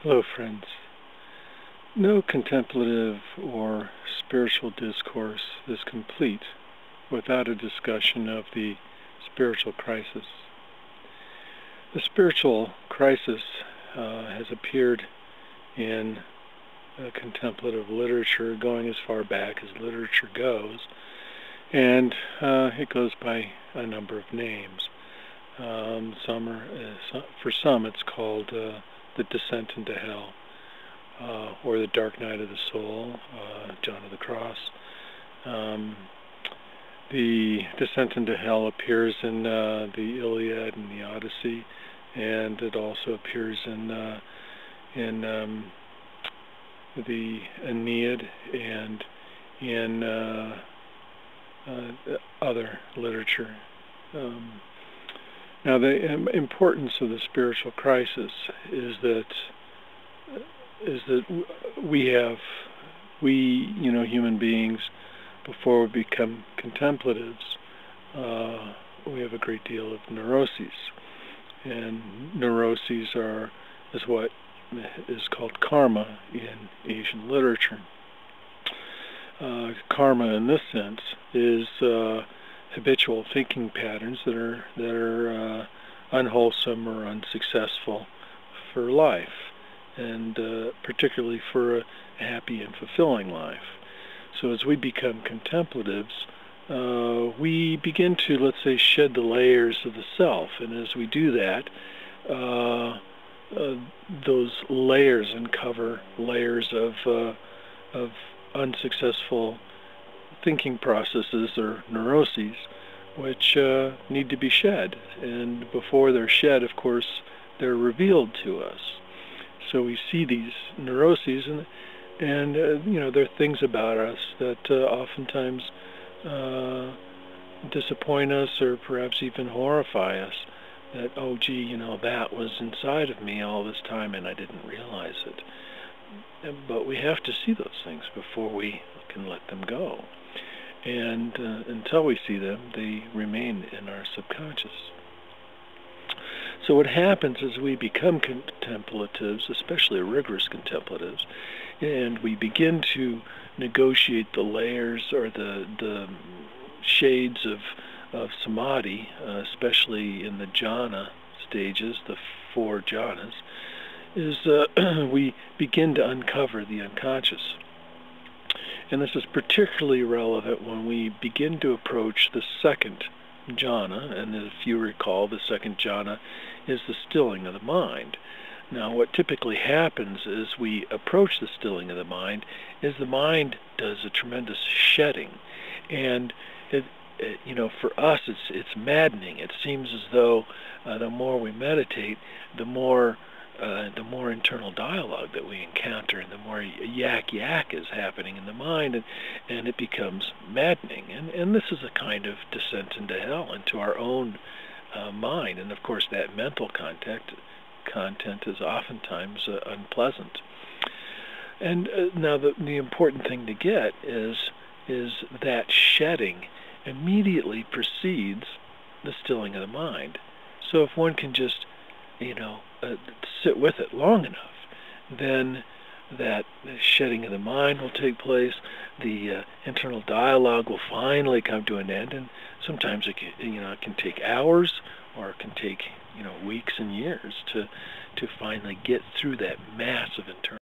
Hello, friends. No contemplative or spiritual discourse is complete without a discussion of the spiritual crisis. The spiritual crisis has appeared in contemplative literature going as far back as literature goes, and it goes by a number of names. For some it's called the descent into hell, or the dark night of the soul, Jhana of the cross. The descent into hell appears in the Iliad and the Odyssey, and it also appears in the Aeneid and in other literature. Now, the importance of the spiritual crisis is that we human beings, before we become contemplatives, we have a great deal of neuroses, and neuroses is what is called karma in Asian literature. Karma, in this sense, is habitual thinking patterns that are unwholesome or unsuccessful for life, and particularly for a happy and fulfilling life. So as we become contemplatives, we begin to, let's say, shed the layers of the self, and as we do that, those layers uncover layers of unsuccessful thinking processes or neuroses, which need to be shed. And before they're shed, of course, they're revealed to us. So we see these neuroses, and there are things about us that oftentimes disappoint us, or perhaps even horrify us. That, oh gee, that was inside of me all this time and I didn't realize it. But we have to see those things before we can let them go. And until we see them, they remain in our subconscious. So what happens is we become contemplatives, especially rigorous contemplatives, and we begin to negotiate the layers or the shades of samadhi, especially in the jhana stages, the 4 jhanas, is we begin to uncover the unconscious. And this is particularly relevant when we begin to approach the 2nd jhana, and if you recall, the 2nd jhana is the stilling of the mind. Now, what typically happens as we approach the stilling of the mind is the mind does a tremendous shedding, and for us it's maddening. It seems as though the more we meditate, the more internal dialogue that we encounter, and the more yak is happening in the mind, and it becomes maddening. And this is a kind of descent into hell, into our own mind. And of course that mental content is oftentimes unpleasant. And now the important thing to get is that shedding immediately precedes the stilling of the mind. So if one can just sit with it long enough, then that shedding of the mind will take place, the internal dialogue will finally come to an end, and sometimes it can take hours, or it can take weeks and years to finally get through that massive internal